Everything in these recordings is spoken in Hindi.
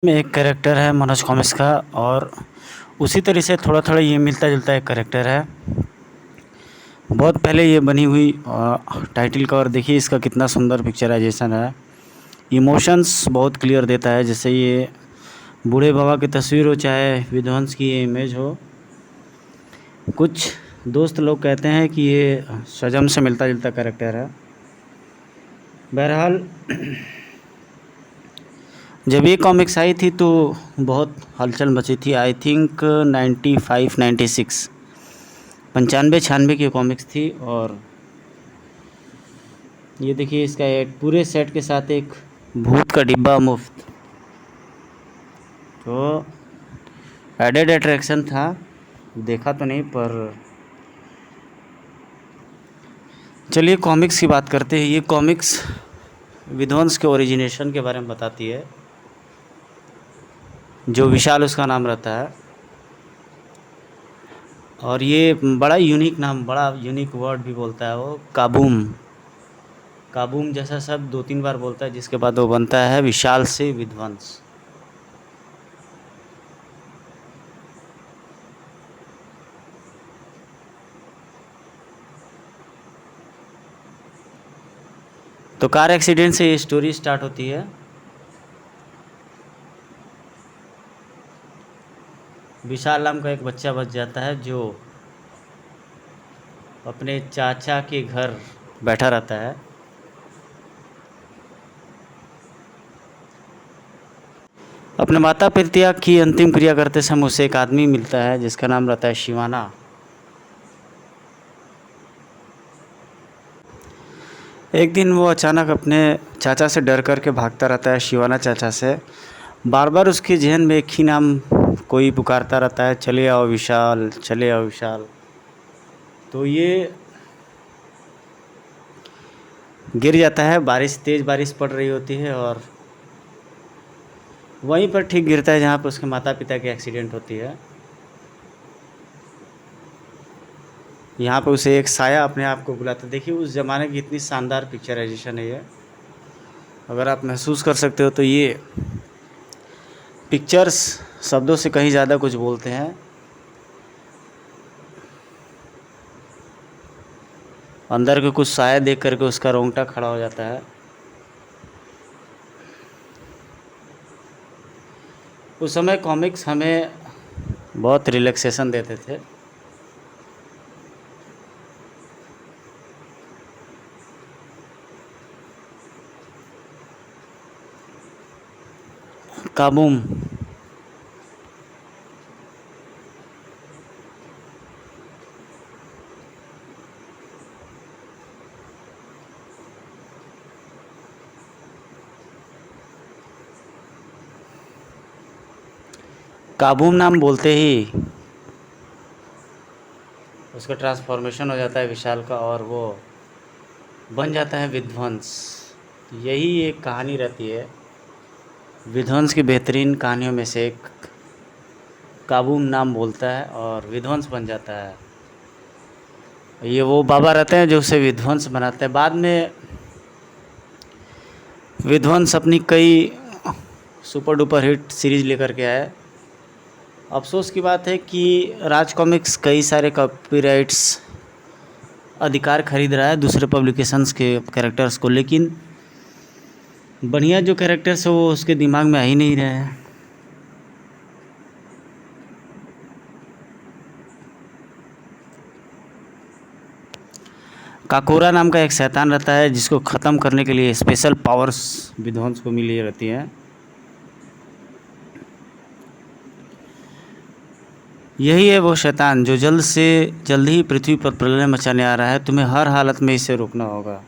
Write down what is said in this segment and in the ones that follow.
में एक कैरेक्टर है मनोज कॉमिक्स का और उसी तरह से थोड़ा थोड़ा ये मिलता जुलता एक कैरेक्टर है। बहुत पहले ये बनी हुई टाइटल कवर देखिए इसका कितना सुंदर पिक्चराइजेशन है। इमोशंस बहुत क्लियर देता है, जैसे ये बूढ़े बाबा की तस्वीर हो चाहे विध्वंस की ये इमेज हो। कुछ दोस्त लोग कहते हैं कि ये सजम से मिलता जुलता कैरेक्टर है। बहरहाल जब ये कॉमिक्स आई थी तो बहुत हलचल मची थी। आई थिंक 95-96 95-96 की कॉमिक्स थी। और ये देखिए इसका एक पूरे सेट के साथ एक भूत का डिब्बा मुफ्त, तो एडेड अट्रैक्शन था। देखा तो नहीं, पर चलिए कॉमिक्स की बात करते हैं। ये कॉमिक्स विध्वंस के ओरिजिनेशन के बारे में बताती है। जो विशाल उसका नाम रहता है, और ये बड़ा यूनिक नाम, बड़ा यूनिक वर्ड भी बोलता है वो, काबूम। काबूम जैसा शब्द 2-3 बार बोलता है, जिसके बाद वो बनता है विशाल से विध्वंस। तो कार एक्सीडेंट से ये स्टोरी स्टार्ट होती है। विशाल नाम का एक बच्चा बच जाता है जो अपने चाचा के घर बैठा रहता है। अपने माता पिता की अंतिम क्रिया करते समय उसे एक आदमी मिलता है जिसका नाम रहता है शिवाना। एक दिन वो अचानक अपने चाचा से डर कर के भागता रहता है, शिवाना चाचा से। बार बार उसके जहन में एक ही नाम कोई पुकारता रहता है, चले आओ विशाल, चले आओ विशाल। तो ये गिर जाता है, तेज़ बारिश पड़ रही होती है, और वहीं पर ठीक गिरता है जहाँ पर उसके माता पिता की एक्सीडेंट होती है। यहाँ पर उसे एक साया अपने आप को बुलाता है। देखिए उस ज़माने की इतनी शानदार पिक्चराइजेशन है ये। अगर आप महसूस कर सकते हो तो ये पिक्चर्स शब्दों से कहीं ज़्यादा कुछ बोलते हैं। अंदर के कुछ साया देख करके उसका रोंगटा खड़ा हो जाता है। उस समय कॉमिक्स हमें बहुत रिलैक्सेशन देते थे। काबूम। काबूम नाम बोलते ही उसका ट्रांसफॉर्मेशन हो जाता है विशाल का, और वो बन जाता है विध्वंस। यही एक कहानी रहती है विध्वंस की बेहतरीन कहानियों में से एक। काबूम नाम बोलता है और विध्वंस बन जाता है। ये वो बाबा रहते हैं जो उसे विध्वंस बनाते हैं। बाद में विध्वंस अपनी कई सुपर डुपर हिट सीरीज लेकर के आए। अफसोस की बात है कि राज कॉमिक्स कई सारे कॉपीराइट्स अधिकार खरीद रहा है दूसरे पब्लिकेशंस के कैरेक्टर्स को, लेकिन बढ़िया जो कैरेक्टर्स है वो उसके दिमाग में आ ही नहीं रहे हैं। काकोरा नाम का एक शैतान रहता है जिसको ख़त्म करने के लिए स्पेशल पावर्स विध्वंस को मिली रहती हैं। यही है वो शैतान जो जल्द से जल्द ही पृथ्वी पर प्रलय मचाने आ रहा है। तुम्हें हर हालत में इसे रोकना होगा।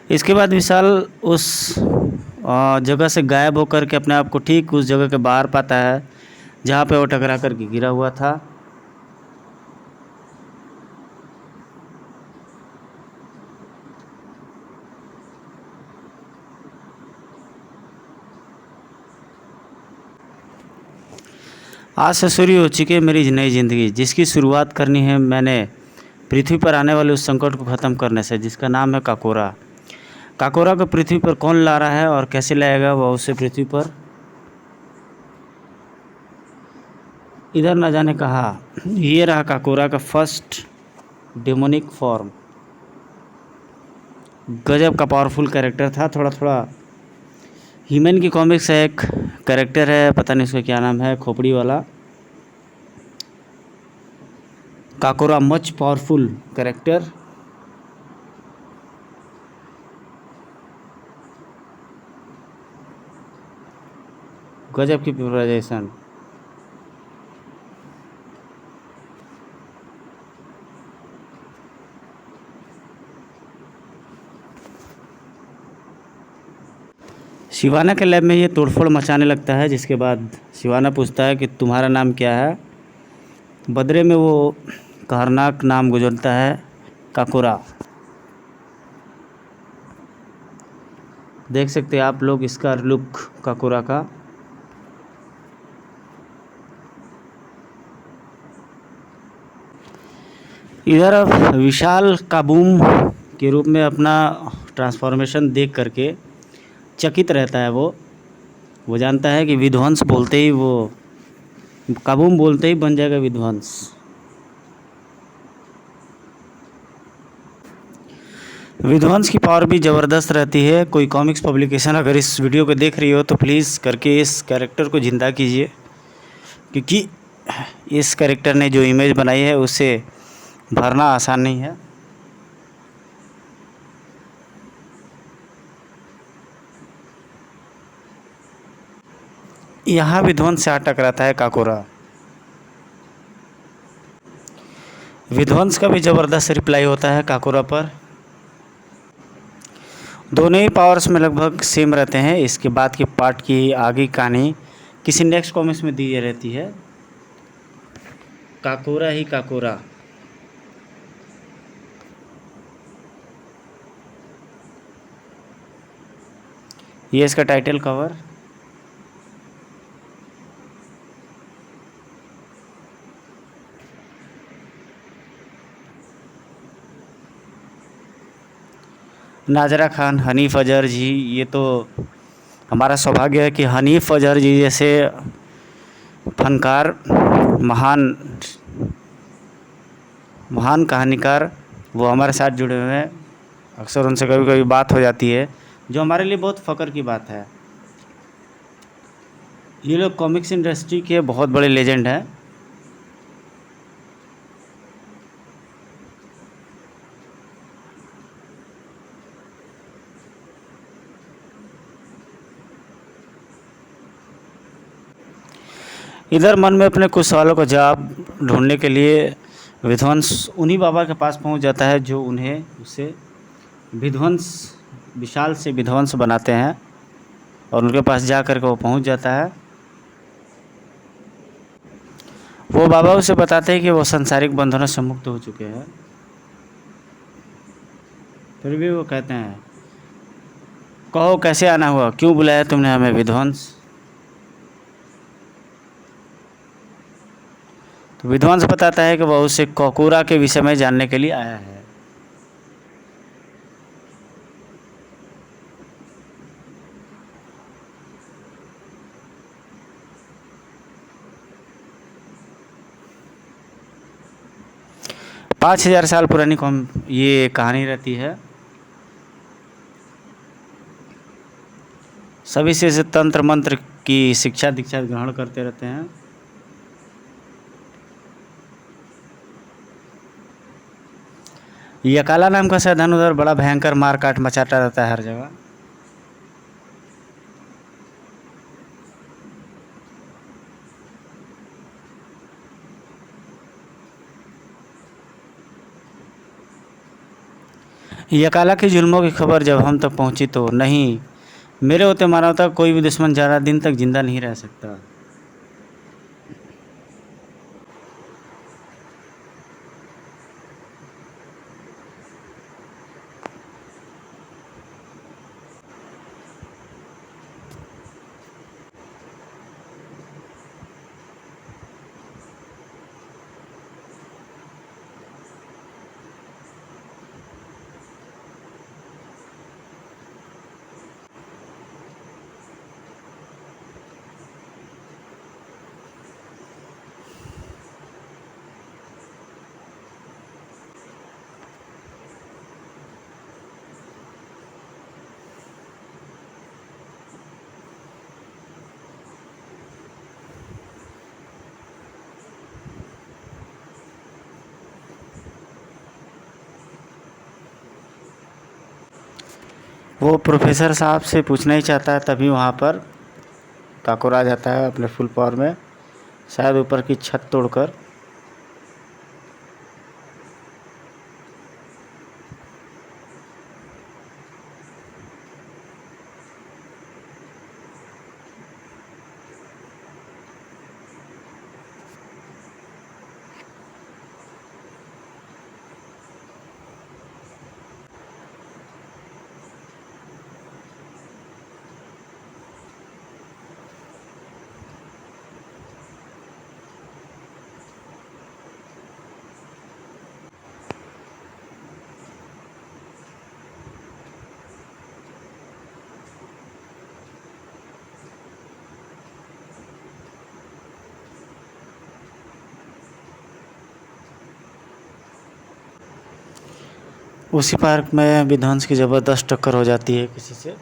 इसके बाद विशाल उस जगह से गायब होकर के अपने आप को ठीक उस जगह के बाहर पाता है जहाँ पे वो टकरा कर के गिरा हुआ था। आज से शुरू हो चुकी है मेरी नई ज़िंदगी, जिसकी शुरुआत करनी है मैंने पृथ्वी पर आने वाले उस संकट को ख़त्म करने से, जिसका नाम है काकोरा। काकोरा को पृथ्वी पर कौन ला रहा है और कैसे लाएगा वह उसे पृथ्वी पर? इधर न जाने कहा। ये रहा काकोरा का फर्स्ट डेमोनिक फॉर्म। गजब का पावरफुल कैरेक्टर था। थोड़ा थोड़ा ह्यूमन की कॉमिक्स है, एक कैरेक्टर है, पता नहीं उसका क्या नाम है, खोपड़ी वाला। काकोरा मच पावरफुल कैरेक्टर। गजब की पिक्चराइजेशन। शिवाना के लैब में ये तोड़फोड़ मचाने लगता है, जिसके बाद शिवाना पूछता है कि तुम्हारा नाम क्या है। बदले में वो खतरनाक नाम गुजरता है, काकोरा। देख सकते हैं आप लोग इसका लुक काकोरा का। इधर अब विशाल काबूम के रूप में अपना ट्रांसफॉर्मेशन देख करके चकित रहता है। वो जानता है कि विध्वंस बोलते ही वो काबूम बोलते ही बन जाएगा विध्वंस। विध्वंस की पावर भी ज़बरदस्त रहती है। कोई कॉमिक्स पब्लिकेशन अगर इस वीडियो को देख रही हो तो प्लीज़ करके इस कैरेक्टर को ज़िंदा कीजिए, क्योंकि इस कैरेक्टर ने जो इमेज बनाई है उसे भरना आसान नहीं है। यहाँ विध्वंस से आ टकराता है काकोरा। विध्वंस का भी ज़बरदस्त रिप्लाई होता है काकोरा पर। दोनों ही पावर्स में लगभग सेम रहते हैं। इसके बाद की पार्ट की आगे कहानी किसी नेक्स्ट कॉमिक्स में दी रहती है। काकोरा ही काकोरा। ये इसका टाइटल कवर। नाजरा खान, हनीफ अजहर जी, ये तो हमारा सौभाग्य है कि हनीफ अजहर जी जैसे फनकार, महान महान कहानीकार वो हमारे साथ जुड़े हुए हैं। अक्सर उनसे कभी कभी बात हो जाती है, जो हमारे लिए बहुत फ़ख्र की बात है। ये लोग कॉमिक्स इंडस्ट्री के बहुत बड़े लेजेंड हैं। इधर मन में अपने कुछ सवालों का जवाब ढूंढने के लिए विध्वंस उन्हीं बाबा के पास पहुंच जाता है जो उन्हें उसे विध्वंस विशाल से विध्वंस बनाते हैं, और उनके पास जा कर के वो पहुंच जाता है। वो बाबा उसे बताते हैं कि वो सांसारिक बंधनों से मुक्त हो चुके हैं। फिर भी वो कहते हैं, कहो कैसे आना हुआ, क्यों बुलाया तुमने हमें विध्वंस? तो विध्वंस बताता है कि वह उसे काकोरा के विषय में जानने के लिए आया है। पाँच 5000 साल पुरानी ये कहानी रहती है। सभी से तंत्र मंत्र की शिक्षा दीक्षा ग्रहण करते रहते हैं। यकाला नाम का साधन उधर बड़ा भयंकर मार काट मचाता रहता है हर जगह। यकाला की जुल्मों की खबर जब हम तक पहुंची तो नहीं, मेरे होते मानवता कोई भी दुश्मन ज़्यादा दिन तक जिंदा नहीं रह सकता। वो प्रोफेसर साहब से पूछना ही चाहता है, तभी वहाँ पर काकोर आ जाता है अपने फुल पावर में, शायद ऊपर की छत तोड़कर। उसी पार्क में विध्वंस की ज़बरदस्त टक्कर हो जाती है किसी से।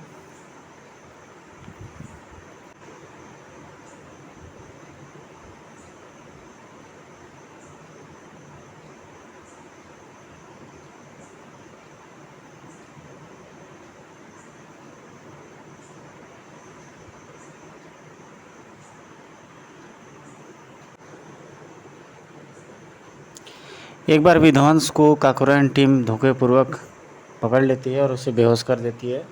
एक बार विध्वंस को काकोरियन टीम धोखेपूर्वक पकड़ लेती है और उसे बेहोश कर देती है।